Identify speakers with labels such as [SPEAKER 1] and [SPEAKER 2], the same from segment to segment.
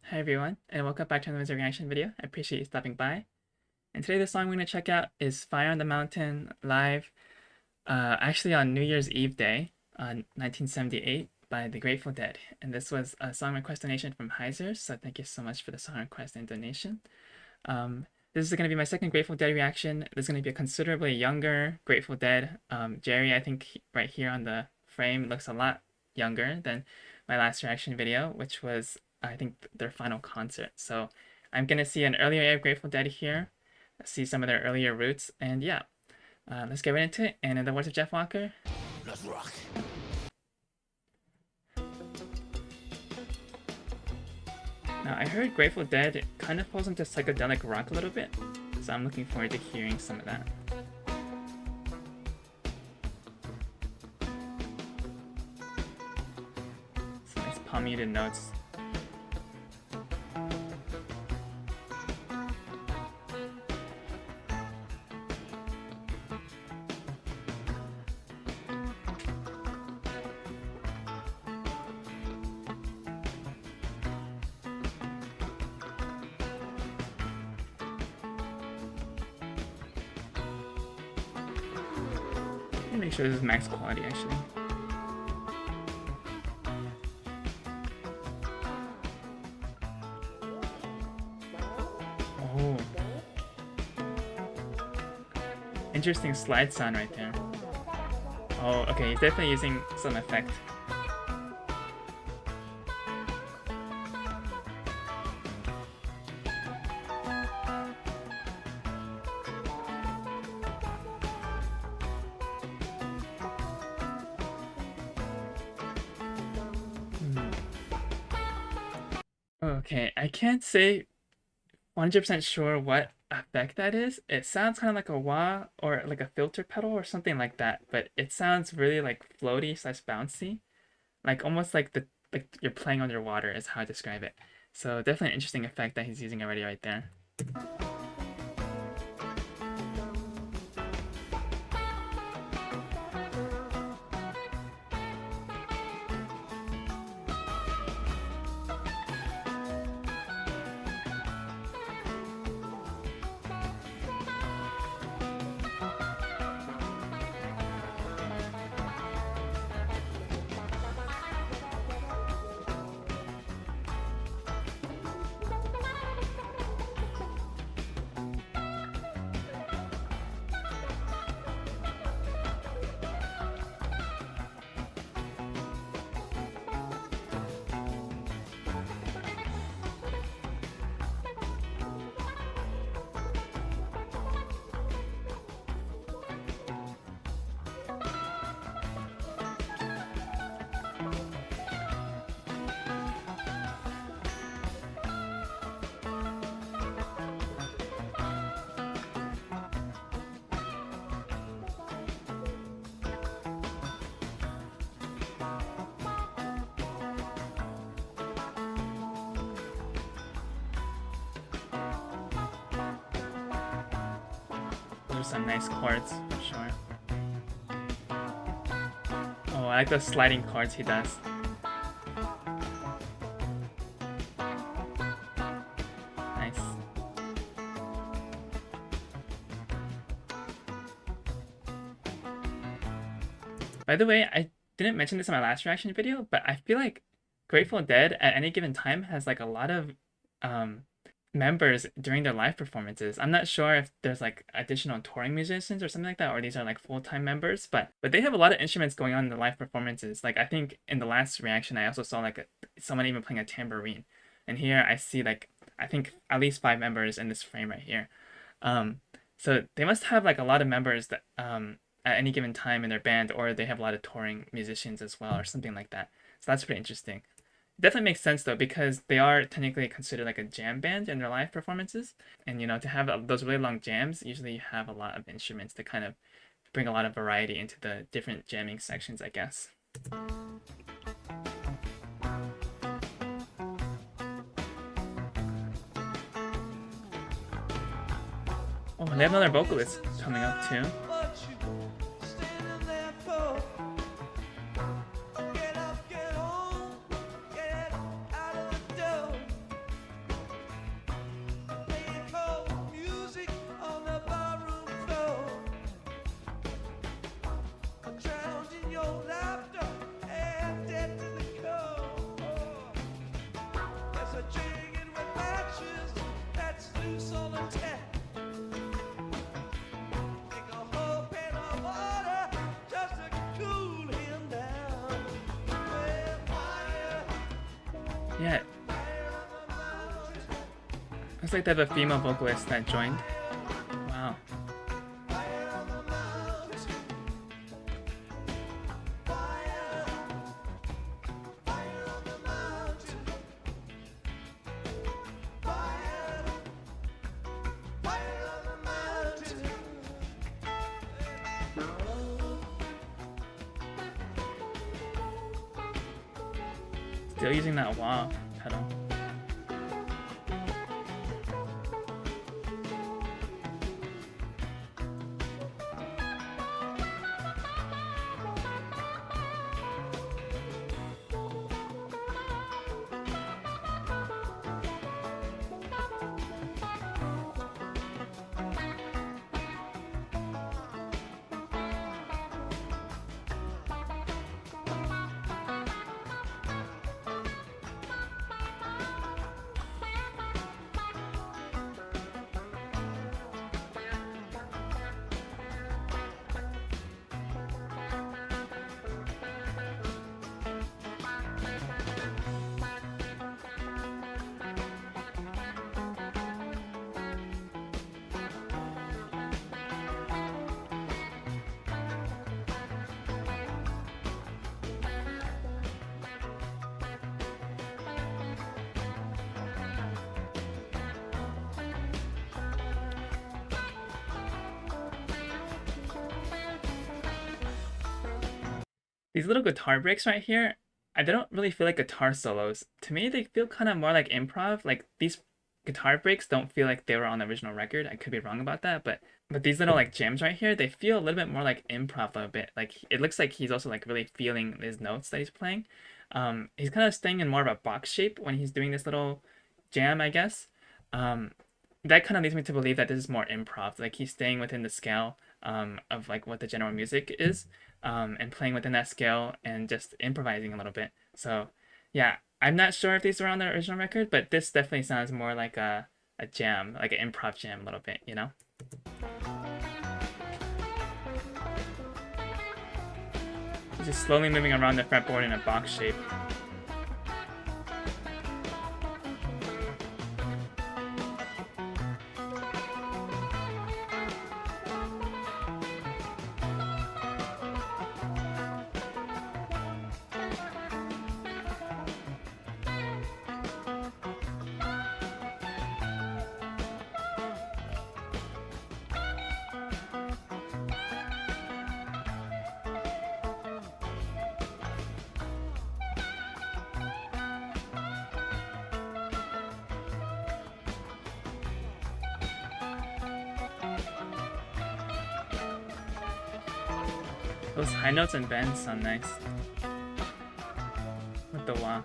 [SPEAKER 1] Hi everyone, and welcome back to another music reaction video. I appreciate you stopping by. And today the song we're going to check out is Fire on the Mountain live, actually on New Year's Eve day, 1978 by the Grateful Dead. And this was a song request donation from Heiser, so thank you so much for the song request and donation. This is going to be my second Grateful Dead reaction. This is going to be a considerably younger Grateful Dead. Jerry, I think right here on the frame, looks a lot younger than my last reaction video, which was I think their final concert. So I'm gonna see an earlier era of Grateful Dead here, see some of their earlier roots, and yeah, let's get right into it. And in the words of Jeff Walker, let's rock. Now I heard Grateful Dead kind of falls into psychedelic rock a little bit, so I'm looking forward to hearing some of that. Some nice palm muted notes. Make sure this is max quality actually. Oh. Interesting slide sound right there. Oh, okay, he's definitely using some effect. Okay, I can't say 100% sure what effect that is. It sounds kind of like a wah or like a filter pedal or something like that, but it sounds really like floaty slash bouncy, like almost like you're playing underwater is how I describe it. So definitely an interesting effect that he's using already right there. Those are some nice chords for sure. Oh, I like the sliding chords he does. Nice. By the way, I didn't mention this in my last reaction video, but I feel like Grateful Dead at any given time has like a lot of members during their live performances. I'm not sure if there's like additional touring musicians or something like that, or these are like full-time members, but they have a lot of instruments going on in the live performances. Like I think in the last reaction I also saw like someone even playing a tambourine, and here I see like I think at least 5 members in this frame right here. So they must have like a lot of members that at any given time in their band, or they have a lot of touring musicians as well, or something like that. So that's pretty interesting. Definitely makes sense though, because they are technically considered like a jam band in their live performances, and you know, to have those really long jams, usually you have a lot of instruments to kind of bring a lot of variety into the different jamming sections, I guess. Oh, they have another vocalist coming up too. Yeah, looks like they have a female vocalist that joined. Wow. Still using that wah pedal. These little guitar breaks right here, I don't really feel like guitar solos. To me, they feel kind of more like improv. Like these guitar breaks don't feel like they were on the original record. I could be wrong about that, but these little like jams right here, they feel a little bit more like improv a bit. Like it looks like he's also like really feeling his notes that he's playing. He's kind of staying in more of a box shape when he's doing this little jam, I guess. Um, that kind of leads me to believe that this is more improv. Like he's staying within the scale of like what the general music is, and playing within that scale and just improvising a little bit. So yeah, I'm not sure if these were on the original record, but this definitely sounds more like a jam, like an improv jam a little bit, you know? He's just slowly moving around the fretboard in a box shape. Those high notes and bends sound nice with the wah.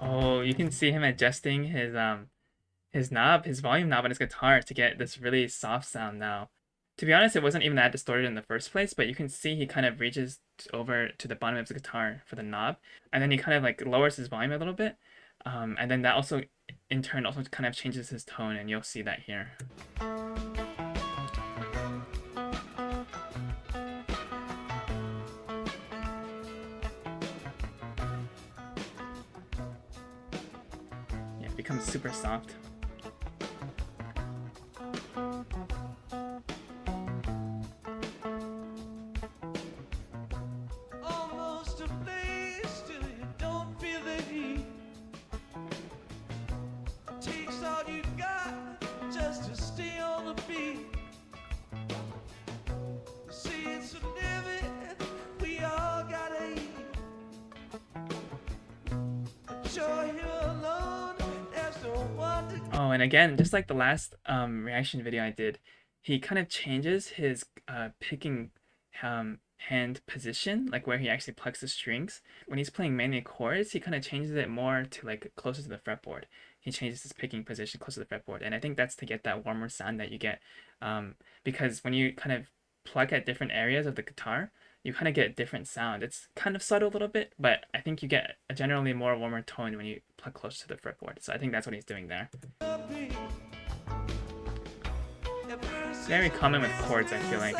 [SPEAKER 1] Oh, you can see him adjusting his knob, his volume knob on his guitar to get this really soft sound now. To be honest, it wasn't even that distorted in the first place, but you can see he kind of reaches over to the bottom of his guitar for the knob, and then he kind of like lowers his volume a little bit, and then that also, in turn, also kind of changes his tone, and you'll see that here. Yeah, it becomes super soft. Oh, and again, just like the last reaction video I did, he kind of changes his picking hand position, like where he actually plucks the strings. When he's playing mainly chords, he kind of changes it more to like closer to the fretboard. He changes his picking position closer to the fretboard, and I think that's to get that warmer sound that you get. Because when you kind of pluck at different areas of the guitar, you kind of get a different sound. It's kind of subtle a little bit, but I think you get a generally more warmer tone when you pluck close to the fretboard. So I think that's what he's doing there. Very common with chords, I feel like.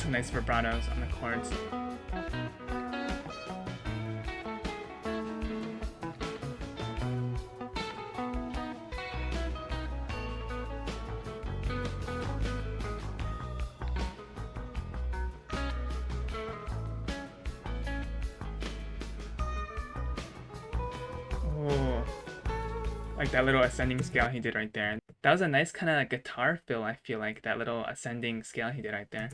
[SPEAKER 1] Some nice vibratos on the chords. Oh, like that little ascending scale he did right there. That was a nice kind of guitar feel, I feel like, that little ascending scale he did right there.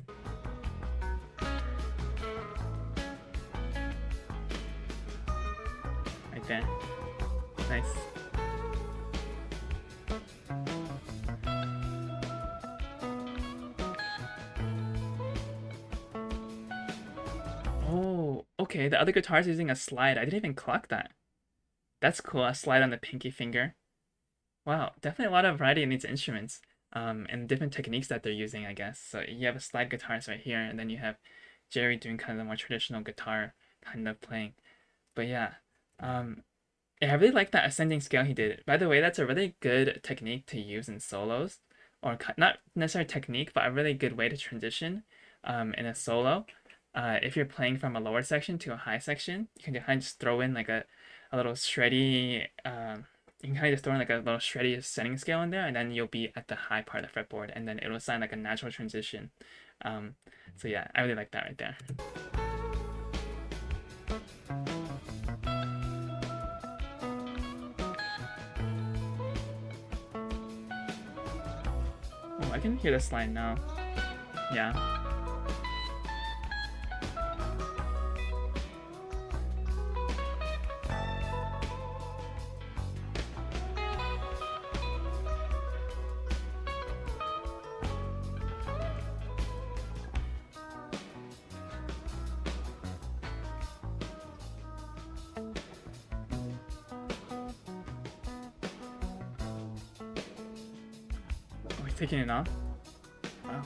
[SPEAKER 1] There. Nice. Oh, okay. The other guitar is using a slide. I didn't even clock that. That's cool. A slide on the pinky finger. Wow, definitely a lot of variety in these instruments. And different techniques that they're using, I guess. So you have a slide guitarist right here, and then you have Jerry doing kind of the more traditional guitar kind of playing. But yeah. Yeah, I really like that ascending scale he did. By the way, that's a really good technique to use in solos, or not necessarily technique, but a really good way to transition in a solo. If you're playing from a lower section to a high section, you can kind of just throw in like a little shreddy. You can kind of just throw in like a little shreddy ascending scale in there, and then you'll be at the high part of the fretboard, and then it'll sound like a natural transition. So yeah, I really like that right there. Oh, I can hear the slide now. Yeah. Oh, he's taking it off? Wow.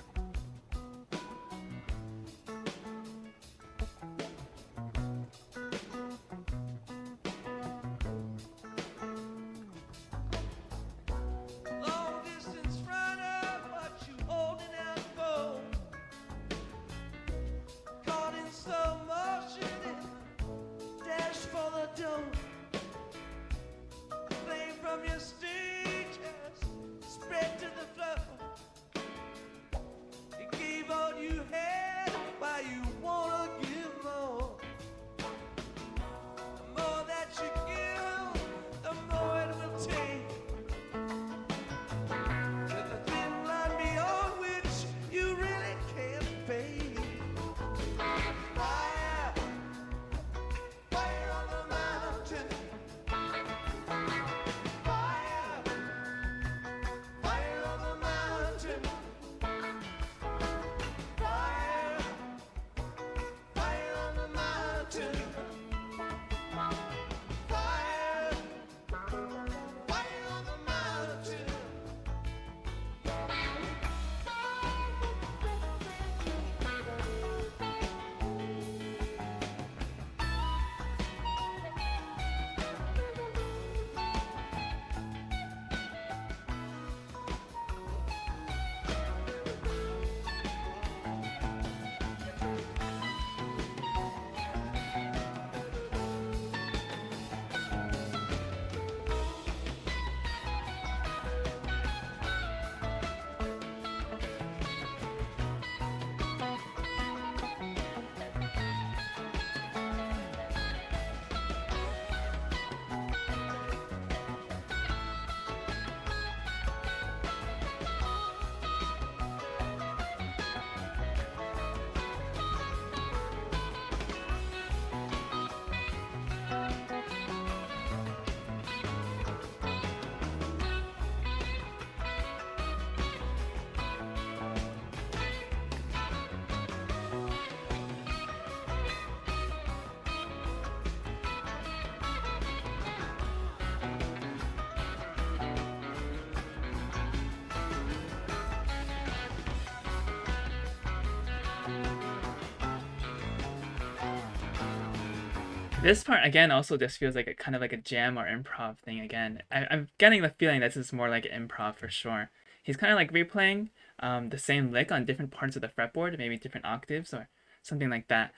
[SPEAKER 1] This part again also just feels like a kind of like a jam or improv thing again. I'm getting the feeling this is more like improv for sure. He's kind of like replaying the same lick on different parts of the fretboard, maybe different octaves or something like that,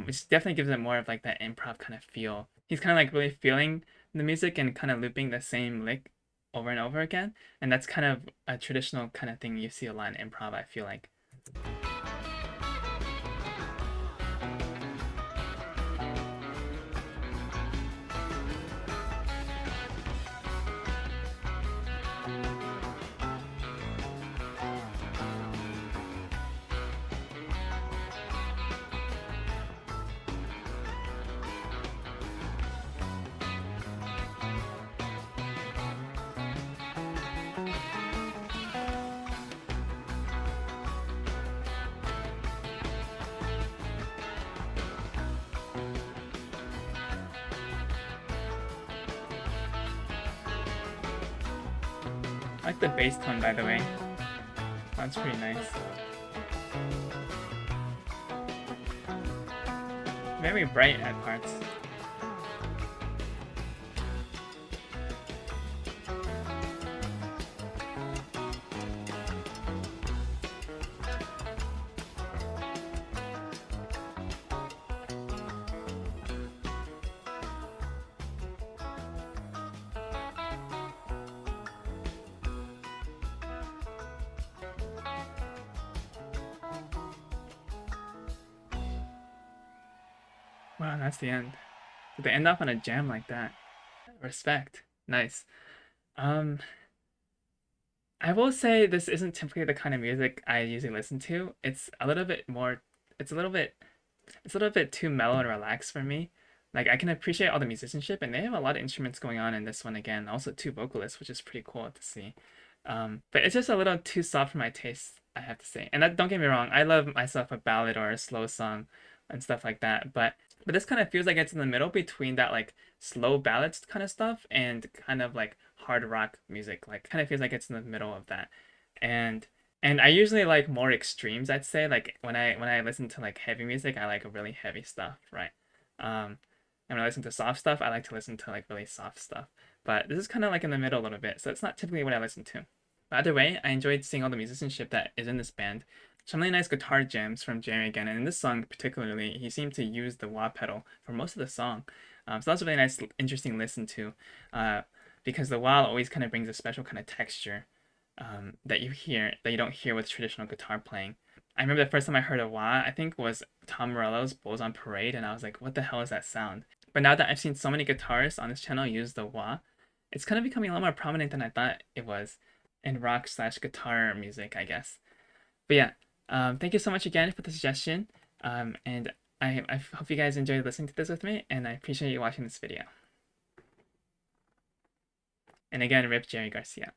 [SPEAKER 1] which definitely gives it more of like that improv kind of feel. He's kind of like really feeling the music and kind of looping the same lick over and over again, and that's kind of a traditional kind of thing you see a lot in improv, I feel like. I like the bass tone, by the way. That's pretty nice. Very bright at parts. Wow, that's the end. Did they end off on a jam like that? Respect. Nice. Um, I will say this isn't typically the kind of music I usually listen to. It's a little bit more, it's a little bit, it's a little bit too mellow and relaxed for me. Like I can appreciate all the musicianship, and they have a lot of instruments going on in this one again. Also two vocalists, which is pretty cool to see. But it's just a little too soft for my taste, I have to say. And that, don't get me wrong, I love myself a ballad or a slow song and stuff like that. But this kind of feels like it's in the middle between that like slow ballads kind of stuff and kind of like hard rock music. Like kind of feels like it's in the middle of that. And and I usually like more extremes, I'd say. Like when I listen to like heavy music, I like really heavy stuff, right? And when I listen to soft stuff, I like to listen to like really soft stuff. But this is kind of like in the middle a little bit, so it's not typically what I listen to. But either way, I enjoyed seeing all the musicianship that is in this band. Some really nice guitar jams from Jerry again, and in this song particularly, he seemed to use the wah pedal for most of the song. So that was a really nice, interesting listen to, uh, because the wah always kind of brings a special kind of texture that you hear that you don't hear with traditional guitar playing. I remember the first time I heard a wah, I think was Tom Morello's "Bulls on Parade," and I was like, "What the hell is that sound?" But now that I've seen so many guitarists on this channel use the wah, it's kind of becoming a lot more prominent than I thought it was in rock slash guitar music, I guess. But yeah, thank you so much again for the suggestion. And I hope you guys enjoyed listening to this with me, and I appreciate you watching this video. And again, rip Jerry Garcia.